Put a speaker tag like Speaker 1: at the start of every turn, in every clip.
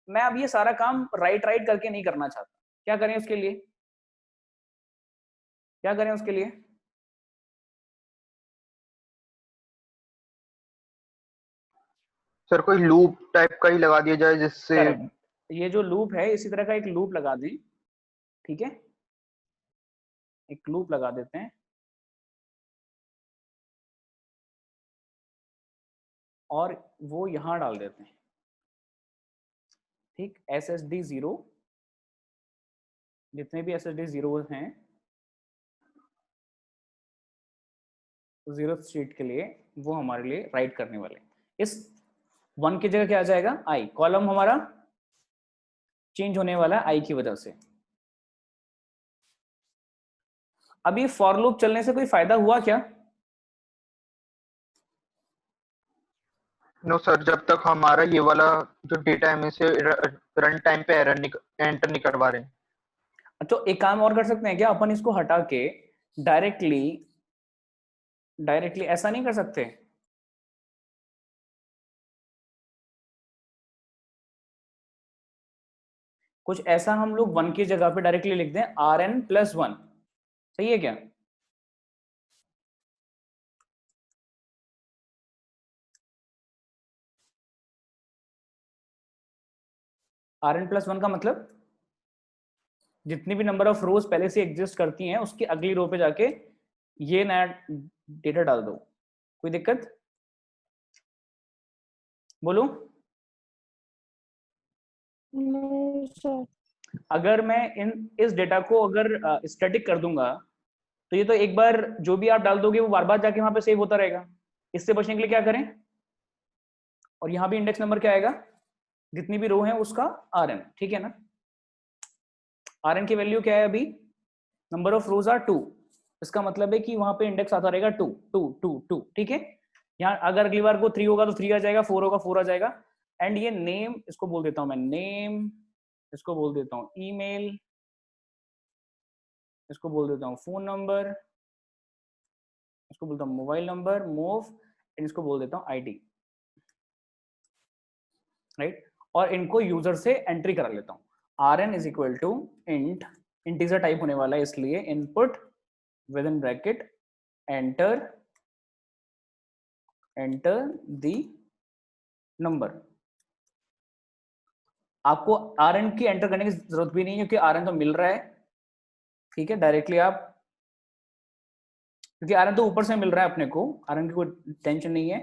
Speaker 1: मैं अब ये सारा काम राइट करके नहीं करना चाहता। क्या करें उसके लिए? क्या करें उसके लिए?
Speaker 2: सर कोई लूप टाइप का ही लगा दिया जाए जिससे।
Speaker 1: करेक्ट, ये जो लूप है इसी तरह का एक लूप लगा दें। ठीक है, एक लूप लगा देते हैं और वो यहां डाल देते हैं। ठीक, SSD 0, जितने भी SSD 0 हैं जीरो स्ट्रीट के लिए, वो हमारे लिए राइट करने वाले। इस 1 की जगह क्या आ जाएगा? आई। कॉलम हमारा चेंज होने वाला है आई की वजह से। अभी फॉर लूप चलने से कोई फायदा हुआ क्या?
Speaker 2: नो सर, जब तक हमारा ये वाला जो डेटा है इसे रन टाइम पे एरर एंटर नहीं करवा रहे।
Speaker 1: तो एक काम और कर सकते हैं क्या, अपन इसको हटा के डायरेक्टली ऐसा नहीं कर सकते? कुछ ऐसा हम लोग 1 की जगह पे डायरेक्टली लिख दें Rn+1, सही है क्या? Rn+1 का मतलब जितनी भी नंबर ऑफ रोज पहले से एग्जिस्ट करती हैं उसकी अगली रो पे जाके ये नया डेटा डाल दो। कोई दिक्कत? बोलो।
Speaker 3: नहीं सर।
Speaker 1: अगर मैं इस डेटा को अगर स्टैटिक कर दूंगा तो ये तो एक बार जो भी आप डाल दोगे वो बार बार जाके वहां पे सेव होता रहेगा। इससे बचने के लिए क्या करें? और यहाँ भी इंडेक्स नंबर क्या आएगा? जितनी भी रो है उसका Rn, ठीक है ना? Rn की वैल्यू क्या है अभी? Number of rows are 2। इसका मतलब है कि वहां पे इंडेक्स आता रहेगा 2 2 2 2, ठीक है। यहाँ अगर अगली बार को 3 होगा तो 3 आ जाएगा, 4 होगा 4 आ जाएगा। एंड ये नेम, इसको बोल देता हूं मैं नेम, इसको बोल देता हूं ईमेल, इसको बोल देता हूं फोन नंबर, इसको बोलता हूं मोबाइल नंबर मूव, एंड इसको बोल देता हूं आईडी, राइट। और इनको यूजर से एंट्री करा लेता हूं। Rn is equal to int, integer type होने वाला है इसलिए input with in bracket enter the number. आपको Rn की एंटर करने की जरूरत भी नहीं है क्योंकि Rn तो मिल रहा है, ठीक है। डायरेक्टली आप, क्योंकि Rn तो ऊपर से मिल रहा है अपने को, Rn की कोई टेंशन नहीं है,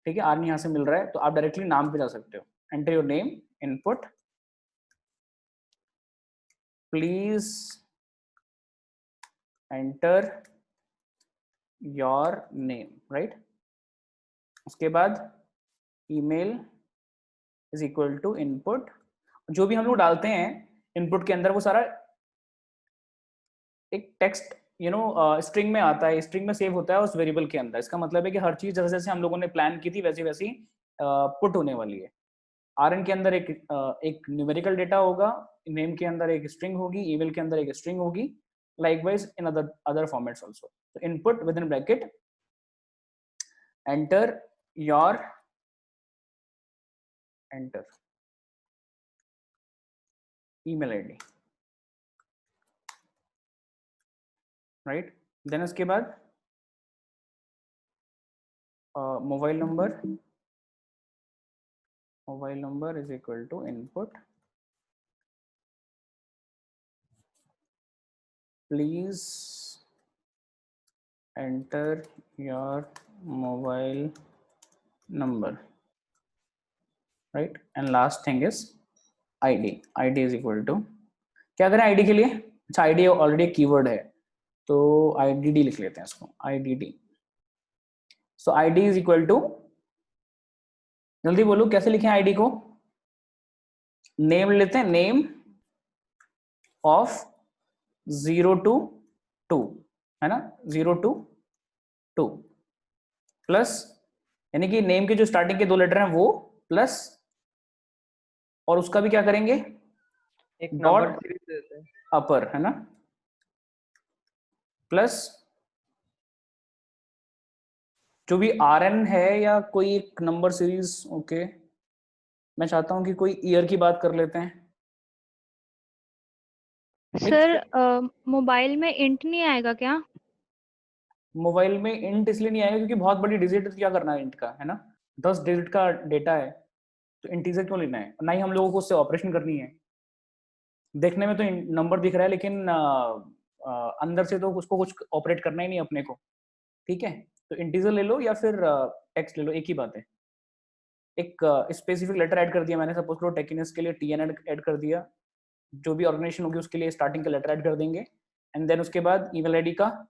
Speaker 1: ठीक है। Rn यहाँ से मिल रहा है तो आप डायरेक्टली नाम पे जा सकते हो। Enter your name input, please enter your name, right. उसके बाद email is equal to input, जो भी हम लोग डालते हैं इनपुट के अंदर वो सारा एक टेक्स्ट स्ट्रिंग में आता है, स्ट्रिंग में सेव होता है उस वेरिएबल के अंदर। इसका मतलब है कि हर चीज जैसे जैसे हम लोगों ने प्लान की थी वैसी वैसी पुट होने वाली है। Rn के अंदर एक न्यूमेरिकल डेटा होगा, नेम के अंदर एक स्ट्रिंग होगी, ईमेल के अंदर एक स्ट्रिंग होगी, likewise in other formats also. तो input with in bracket enter your enter email ID, right. Then उसके बाद mobile number is equal to input please enter your mobile number, right. And last thing is id is equal to, क्या करें id के लिए? अच्छा, id already keyword है तो idd लिख लेते हैं इसको, idd। So id is equal to, जल्दी बोलो कैसे लिखें id को? नेम लेते हैं, नेम ऑफ 0 to 2, है ना, 0 to 2 प्लस, यानी कि नेम के जो स्टार्टिंग के 2 लेटर हैं वो प्लस, और उसका भी क्या करेंगे?
Speaker 4: एक
Speaker 1: डॉट
Speaker 4: नंबर सीरीज देते हैं।
Speaker 1: अपर, है ना, प्लस जो भी Rn है या कोई एक नंबर सीरीज, ओके, मैं चाहता हूँ कि कोई ईयर की बात कर लेते हैं।
Speaker 3: सर मोबाइल में इंट नहीं आएगा क्या?
Speaker 1: मोबाइल में इंट इसलिए नहीं आएगा क्योंकि बहुत बड़ी डिजिट, क्या करना है इंट का, है ना? 10 डिजिट का डेटा है, तो इंटीजर क्यों लेना है? ना ही हम लोगों को उससे ऑपरेशन करनी है। देखने में तो नंबर दिख रहा है, लेकिन अंदर से तो उसको कुछ ऑपरेट करना ही नहीं अपने को, ठीक है? तो इंटीजर ले लो या फिर टेक्स्ट ले लो, एक ही बात है। एक स्पेसिफिक लेटर ऐड कर दिया मैंने, सपोज करो टेक्निस के लिए टीएन ऐड कर दिया, जो भी ऑर्गेनाइजेशन होगी उसके लिए स्टार्टिंग का लेटर ऐड कर देंगे, एंड देन उसके बाद ईमेल आईडी का,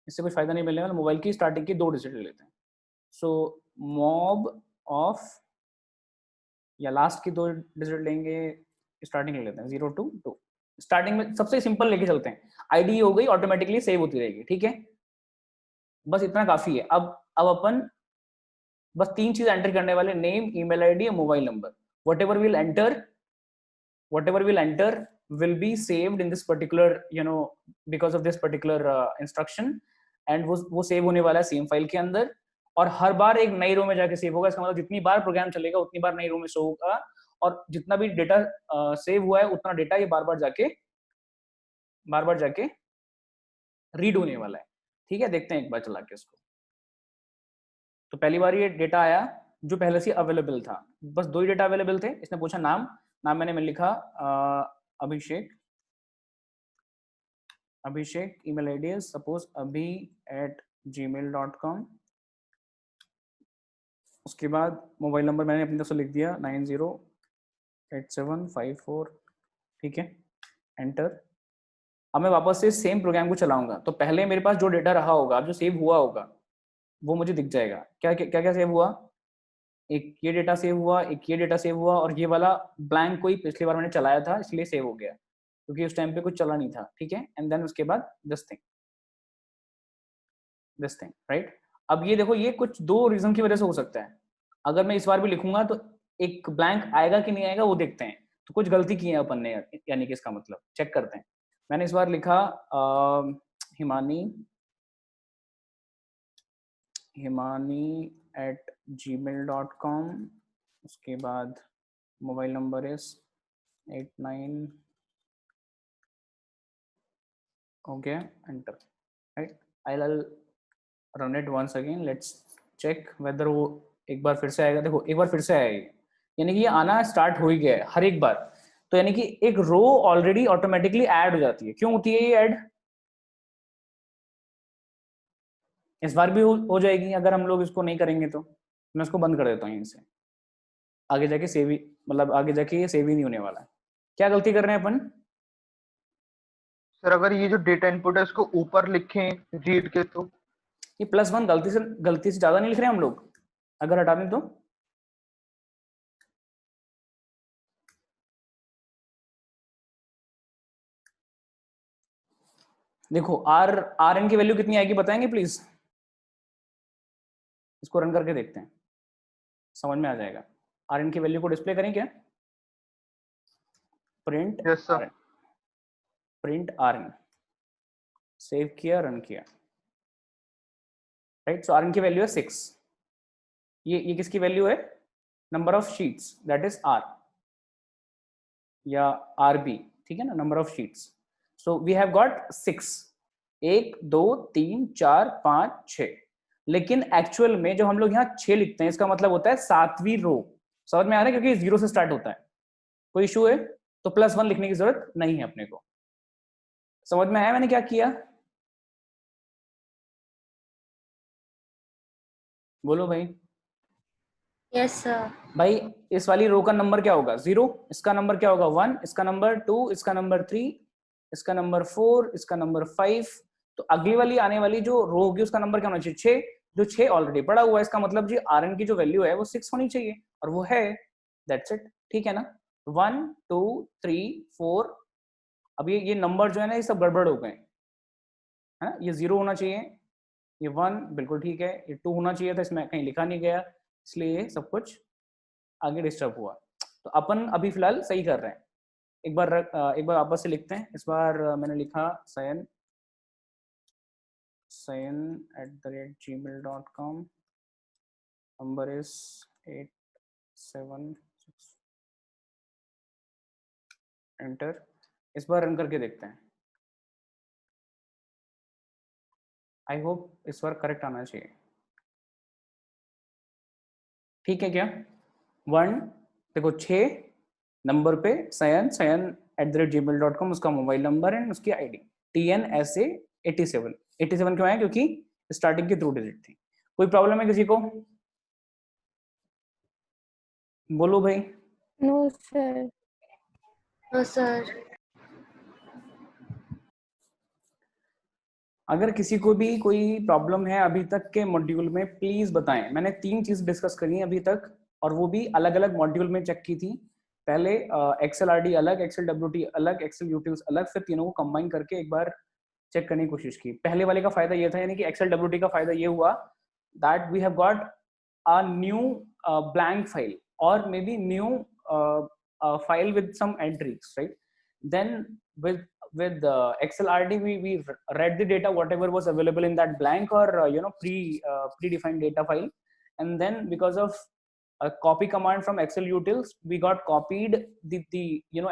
Speaker 1: इससे कुछ फायदा नहीं मिलने वाला, मोबाइल की स्टार्टिंग की 2 डिजिट ले लेते हैं। सो मॉब ऑफ, या लास्ट की 2 डिजिट लेंगे, स्टार्टिंग ले लेते हैं 022। स्टार्टिंग में सबसे सिंपल लेके चलते हैं, आईडी हो गई, ऑटोमेटिकली सेव होती रहेगी, ठीक है? बस इतना काफी है। अब अपन बस 3 चीज एंटर करने वाले, नेम, ईमेल आईडी और mobile number. whatever we'll enter will be saved in this particular, because of this particular instruction, and वो सेव होने वाला है सेम फाइल के अंदर, और हर बार एक नई रो में जाके सेव होगा। इसका मतलब जितनी बार प्रोग्राम चलेगा उतनी बार नई रो में सेव होगा, और जितना भी डेटा सेव हुआ है उतना डेटा ये बार बार जाके रीड होने वाला है, ठीक है? देखते हैं एक बार चला के इसको। तो पहली बार ये डेटा आया जो पहले से अवेलेबल था, बस 2 ही डेटा अवेलेबल थे। इसने पूछा नाम मैंने लिखा अभिषेक, ईमेल आईडी है सपोज abhi@gmail.com। उसके बाद मोबाइल नंबर मैंने अपनी तरफ से लिख दिया 908754, ठीक है? एंटर। अब मैं वापस से सेम प्रोग्राम को चलाऊंगा, तो पहले मेरे पास जो डेटा रहा होगा, जो सेव हुआ होगा, वो मुझे दिख जाएगा। क्या क्या क्या सेव हुआ? एक ये डेटा सेव हुआ, एक ये डेटा सेव हुआ, और ये वाला ब्लैंक कोई पिछली बार मैंने चलाया था इसलिए सेव हो गया, क्योंकि उस टाइम पे कुछ चला नहीं था, ठीक है? एंड देन उसके बाद दिस थिंग, राइट? अब ये देखो, ये कुछ 2 रीजन की वजह से हो सकता है। अगर मैं इस बार भी लिखूंगा तो एक ब्लैंक आएगा कि नहीं आएगा वो देखते हैं। तो कुछ गलती की है अपन ने, यानी कि इसका मतलब चेक करते हैं। मैंने इस बार लिखा himani@gmail.com। उसके बाद मोबाइल नंबर इज 89, हो गया, enter, right? I will run it once again, let's check whether वो एक बार फिर से आएगा। देखो एक बार फिर से आएगी, यानी कि ये आना स्टार्ट हो ही गया है हर एक बार। तो यानी कि एक रो ऑलरेडी ऑटोमेटिकली ऐड हो जाती है। क्यों होती है ये ऐड? इस बार भी हो जाएगी अगर हम लोग इसको नहीं करेंगे तो। मैं इसको बंद कर देता हूँ यहीं से, आगे जाके सेव ही, मतलब आगे जाके ये सेव ही नहीं होने वाला है। क्या गलती कर रहे हैं अपन?
Speaker 2: सर अगर ये जो डेटा इनपुट है इसको ऊपर लिखें रीड के तो
Speaker 1: ये +1 गलती से ज्यादा नहीं लिख रहे हैं हम लोग, अगर हटा दें तो। देखो आर एन की वैल्यू कितनी आएगी बताएंगे प्लीज? इसको रन करके देखते हैं, समझ में आ जाएगा। आर एन की वैल्यू को डिस्प्ले करें क्या? Print
Speaker 2: yes sir.
Speaker 1: R N, save किया, रन किया, राइट? सो आर एन की वैल्यू है 6। ये किसकी वैल्यू है? Number of sheets, that is R, या आर बी, ठीक है ना? Number of sheets. So we have got 6, 1 2 3 4 5 6। लेकिन एक्चुअल में जब हम लोग यहाँ 6 लिखते हैं, इसका मतलब होता है 7वीं रो। समझ में आ रहा है? क्योंकि 0 से स्टार्ट होता है। कोई इशू है तो +1 लिखने की जरूरत नहीं है अपने को। समझ में आया मैंने क्या किया? बोलो भाई।
Speaker 3: Yes sir.
Speaker 1: भाई इस वाली रो का नंबर क्या होगा? 0। इसका नंबर क्या होगा? 1। इसका नंबर 2, इसका नंबर 3, इसका नंबर 4, इसका नंबर 5। तो अगली वाली आने वाली जो रो होगी उसका नंबर क्या होना चाहिए? 6। जो 6 ऑलरेडी पड़ा हुआ है, इसका मतलब जी आर एन की जो वैल्यू है वो 6 होनी चाहिए, और वो है। दैट्स इट, ठीक है ना? 1 2 3 4। अब ये नंबर जो है ना, ये सब गड़बड़ हो गए, है ना? ये 0 होना चाहिए, ये 1 बिल्कुल ठीक है, ये 2 होना चाहिए था, इसमें कहीं लिखा नहीं गया, इसलिए ये सब कुछ आगे डिस्टर्ब हुआ। तो अपन अभी फिलहाल सही कर रहे हैं। एक बार वापस से लिखते हैं। इस बार मैंने लिखा sayan@gmail.com, नंबर इज 7 6 एंटर। इस बार रन करके देखते हैं। आई होप इस बार करेक्ट आना चाहिए। ठीक है क्या? 1 देखो 6 नंबर पे sayan@gmail.com उसका मोबाइल नंबर एंड उसकी आईडी TNSA87। 87 क्यों आया? क्योंकि स्टार्टिंग की 2 डिजिट थी। कोई प्रॉब्लम है किसी को? बोलो भाई।
Speaker 3: No sir.
Speaker 5: No sir.
Speaker 1: अगर किसी को भी कोई प्रॉब्लम है अभी तक के मॉड्यूल में प्लीज बताएं। मैंने 3 चीज डिस्कस करी है अभी तक और वो भी अलग अलग मॉड्यूल में चेक की थी। पहले एक्सेल आरडी अलग, एक्सेल डब्ल्यूटी अलग, एक्सेल यूटिल्स अलग, फिर तीनों को कंबाइन करके एक बार चेक करने की कोशिश की। पहले वाले का फायदा ये था, यानी कि एक्सेल डब्ल्यूटी का फायदा ये हुआ that we have got a new blank file और may be new file with some entries, right? Then with XLRD we read the data whatever was available in that blank or predefined data file, and then because of a copy command from Excel utils we got copied the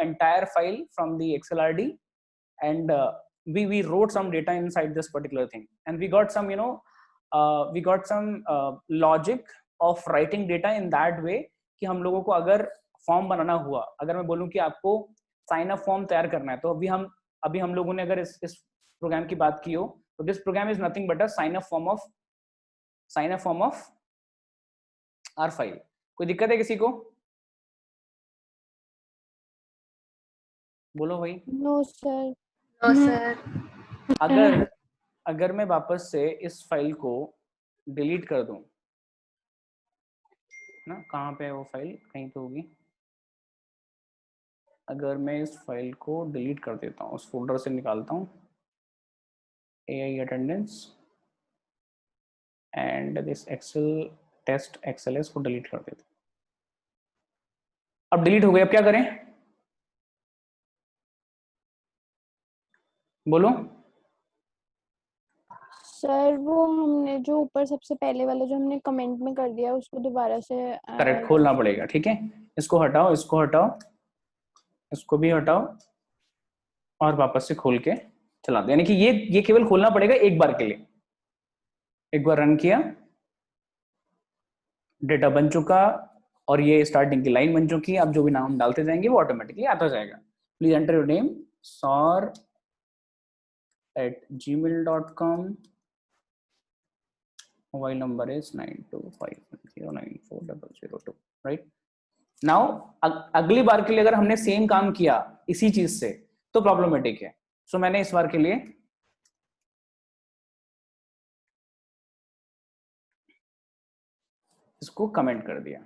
Speaker 1: entire file from the XLRD, and we wrote some data inside this particular thing, and we got some logic of writing data in that way कि हम लोगों को अगर form बनाना हुआ, अगर मैं बोलूं कि आपको साइन अप फॉर्म तैयार करना है, तो अभी हम लोगों ने अगर इस प्रोग्राम की बात की हो तो this program is nothing but a sign up form of our file. कोई दिक्कत है किसी को? बोलो भाई।
Speaker 3: No sir.
Speaker 5: No sir.
Speaker 1: अगर मैं वापस से इस फाइल को डिलीट कर दूं ना, कहाँ पे है वो फाइल? कहीं तो होगी। अगर मैं इस फाइल को डिलीट कर देता हूँ, उस फोल्डर से निकालता हूँ AI attendance and this Excel test XLS को डिलीट कर देता हूँ। अब डिलीट हो गया, अब क्या करें? बोलो।
Speaker 3: सर वो हमने जो ऊपर सबसे पहले वाला जो हमने कमेंट में कर दिया उसको दोबारा से
Speaker 1: करेक्ट खोलना पड़ेगा। ठीक है, इसको हटाओ, इसको हटाओ, इसको भी हटाओ और वापस से खोल के चला दो। यानी कि ये केवल खोलना पड़ेगा एक बार के लिए। एक बार रन किया, डेटा बन चुका और ये स्टार्टिंग की लाइन बन चुकी है। अब जो भी नाम डालते जाएंगे वो ऑटोमेटिकली आता जाएगा। Please enter your name sor@gmail.com, mobile number is 9251094002, right? Now अगली बार के लिए अगर हमने सेम काम किया इसी चीज से तो प्रॉब्लमेटिक है। सो मैंने इस बार के लिए इसको कमेंट कर दिया।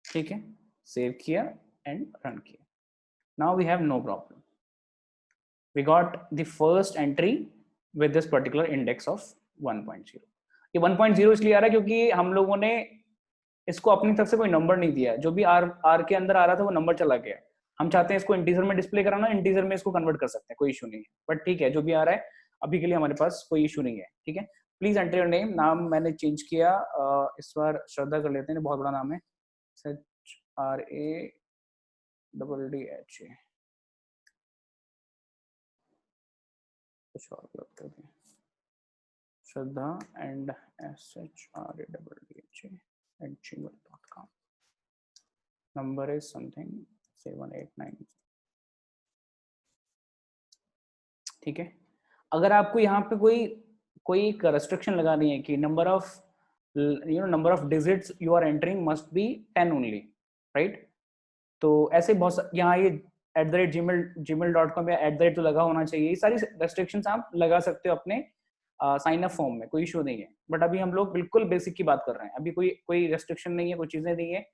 Speaker 1: ठीक है, सेव किया एंड रन किया। Now we have no problem, we got the first entry with this particular index of 1.0। ये 1.0 इसलिए आ रहा है क्योंकि हम लोगों ने इसको अपनी तरफ से कोई नंबर नहीं दिया। जो भी आर के अंदर आ रहा था वो नंबर चला गया। हम चाहते हैं इसको इंटीजर में डिस्प्ले कराना, इंटीजर में इसको कन्वर्ट कर सकते हैं, कोई इशू नहीं है। बट ठीक है, जो भी आ रहा है अभी के लिए हमारे पास कोई इशू नहीं है। ठीक है, प्लीज एंटर योर नेम। नाम मैंने चेंज किया, इस बार श्रद्धा कर लेते हैं, बहुत बड़ा नाम है, SHRADDHA, कुछ और कर दें, Shraddha and SHRADDHA@gmail.com। Number is something 789। ठीक है, अगर आपको यहाँ पे कोई रेस्ट्रिक्शन लगानी है कि number of digits you are entering must be 10 only, right? तो ऐसे बहुत यहाँ ये @gmail.com या @ तो लगा होना चाहिए। ये सारी रेस्ट्रिक्शंस आप लगा सकते हो अपने साइन अप फॉर्म में, कोई इशू नहीं है। बट अभी हम लोग बिल्कुल बेसिक की बात कर रहे हैं, अभी कोई रेस्ट्रिक्शन नहीं है, कोई चीजें नहीं है,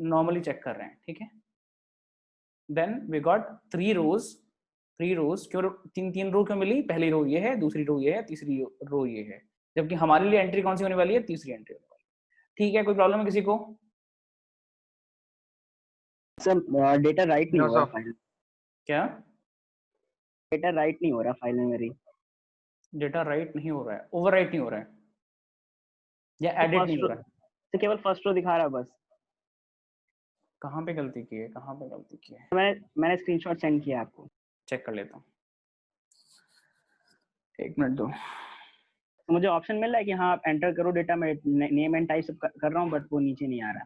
Speaker 1: नॉर्मली चेक कर रहे हैं। ठीक है, देन वी गॉट 3 रोज। क्यों तीन रो क्यों मिली? पहली रो ये है, दूसरी रो ये है, तीसरी रो ये है, जबकि हमारे लिए एंट्री कौन सी होने वाली है? तीसरी एंट्री होने वाली है। ठीक है, कोई प्रॉब्लम है किसी को?
Speaker 6: सर डेटा राइट नहीं
Speaker 2: No,
Speaker 6: हो रहा
Speaker 2: sir.
Speaker 6: फाइल,
Speaker 1: क्या
Speaker 6: डेटा राइट नहीं हो रहा फाइल में मेरी।
Speaker 1: डेटा राइट नहीं हो रहा है? ओवर राइट नहीं हो रहा है या एडिट नहीं हो रहा है?
Speaker 6: तो केवल फर्स्ट रो दिखा रहा है बस।
Speaker 1: कहाँ पे गलती की है, कहाँ पे गलती की है,
Speaker 6: मैंने स्क्रीनशॉट सेंड किया आपको।
Speaker 1: चेक कर लेता हूँ, 1 मिनट दो।
Speaker 6: तो मुझे ऑप्शन मिल रहा है कि हाँ आप एंटर करो डेटा, मैं नेम एंड टाइप सब कर रहा हूँ, बट वो नीचे नहीं आ रहा।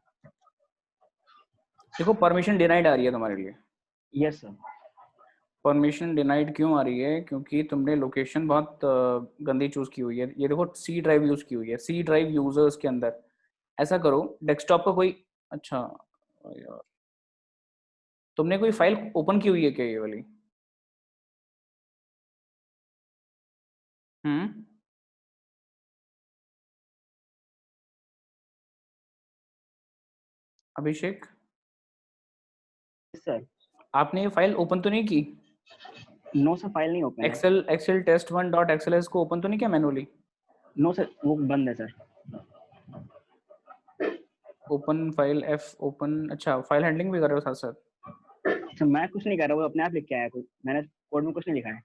Speaker 1: देखो परमिशन डिनाइड आ रही है तुम्हारे लिए।
Speaker 6: Yes sir.
Speaker 1: परमिशन डिनाइड क्यों आ रही है? क्योंकि तुमने लोकेशन बहुत गंदी चूज की हुई है। ये देखो सी ड्राइव यूज की हुई है, सी ड्राइव यूजर्स के अंदर। ऐसा करो डेस्कटॉप का कोई, अच्छा यार तुमने कोई फाइल ओपन की हुई है क्या ये वाली? अभिषेक,
Speaker 6: सर
Speaker 1: आपने ये फाइल ओपन तो नहीं की?
Speaker 6: नो सर, फाइल नहीं ओपन है।
Speaker 1: एक्सेल टेस्ट 1.xls को ओपन तो नहीं किया मैनुअली?
Speaker 6: नो सर, वो बंद है sir.
Speaker 1: Open file F open, अच्छा फाइल हैंडलिंग भी कर रहे हो साथ साथ?
Speaker 6: सर मैं कुछ नहीं कर रहा, वो अपने आप लिख के आया कुछ, मैंने कोड में कुछ नहीं लिखा है।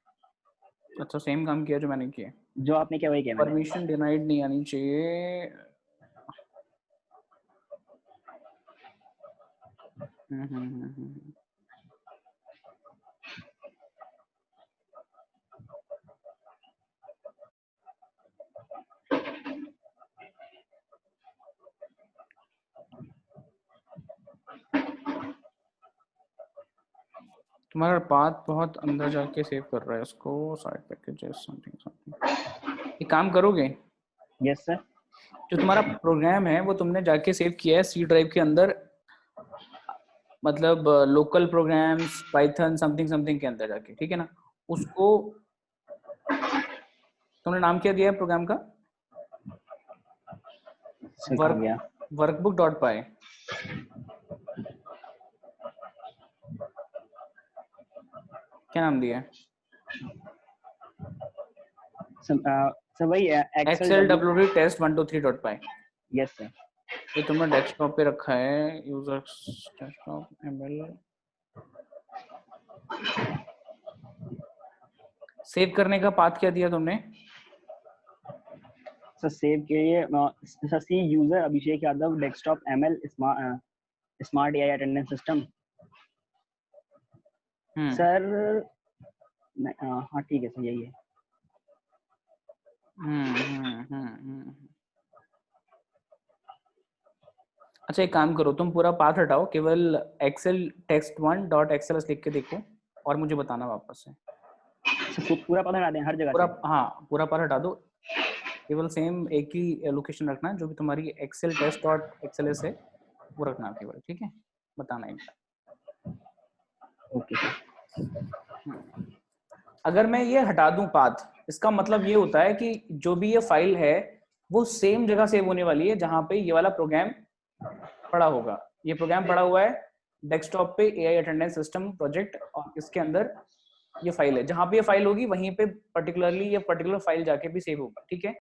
Speaker 1: अच्छा सेम काम किया जो मैंने किया।
Speaker 6: जो आपने किया वही किया मैंने।
Speaker 1: परमिशन डिनाइड नहीं आनी चाहिए। तुम्हारा पाथ बहुत अंदर जाके सेव कर रहा है इसको, साइड पैकेजेस समथिंग समथिंग। एक काम करोगे,
Speaker 6: यस सर।
Speaker 1: जो तुम्हारा प्रोग्राम है वो तुमने जाके सेव किया है सी ड्राइव के अंदर, मतलब local programs Python something something के अंदर जाके, ठीक है ना? उसको तुमने नाम क्या दिया है प्रोग्राम का? Workbook dot py. क्या नाम दिया है?
Speaker 6: सर वही
Speaker 1: excel W D test 123 dot py.
Speaker 6: Yes sir.
Speaker 1: ये तुमने डेस्कटॉप पे रखा है, यूजर डेस्कटॉप एमएल। सेव करने का पाथ क्या दिया तुमने?
Speaker 6: सर सेव के लिए sir C user Abhishek Yadav desktop ML smart AI attendance system. Sir हाँ ठीक है सर, यही है।
Speaker 1: अच्छा एक काम करो, तुम पूरा पाथ हटाओ, केवल एक्सेल टेक्स्ट 1.xls लिख के देखो और मुझे बताना वापस से।
Speaker 6: पूरा पाथ हटा दें हर जगह
Speaker 1: पूरा
Speaker 6: से?
Speaker 1: हाँ पूरा पाथ हटा दो, केवल सेम एक ही लोकेशन रखना जो भी तुम्हारी एक्सेल टेस्ट डॉट एक्सएलएस है वो रखना केवल, ठीक है? बताना एक बार।
Speaker 6: ओके।
Speaker 1: अगर मैं ये हटा दूं पाथ, इसका मतलब ये होता है कि जो भी ये फाइल है वो सेम जगह सेव होने वाली है जहां पे ये वाला प्रोग्राम पड़ा होगा। ये प्रोग्राम पड़ा हुआ है डेस्कटॉप पे एआई अटेंडेंस सिस्टम प्रोजेक्ट, और इसके अंदर ये फाइल है। जहां पे ये फाइल होगी वहीं पे पर्टिकुलरली ये पर्टिकुलर फाइल जाके भी सेव होगा, ठीक है?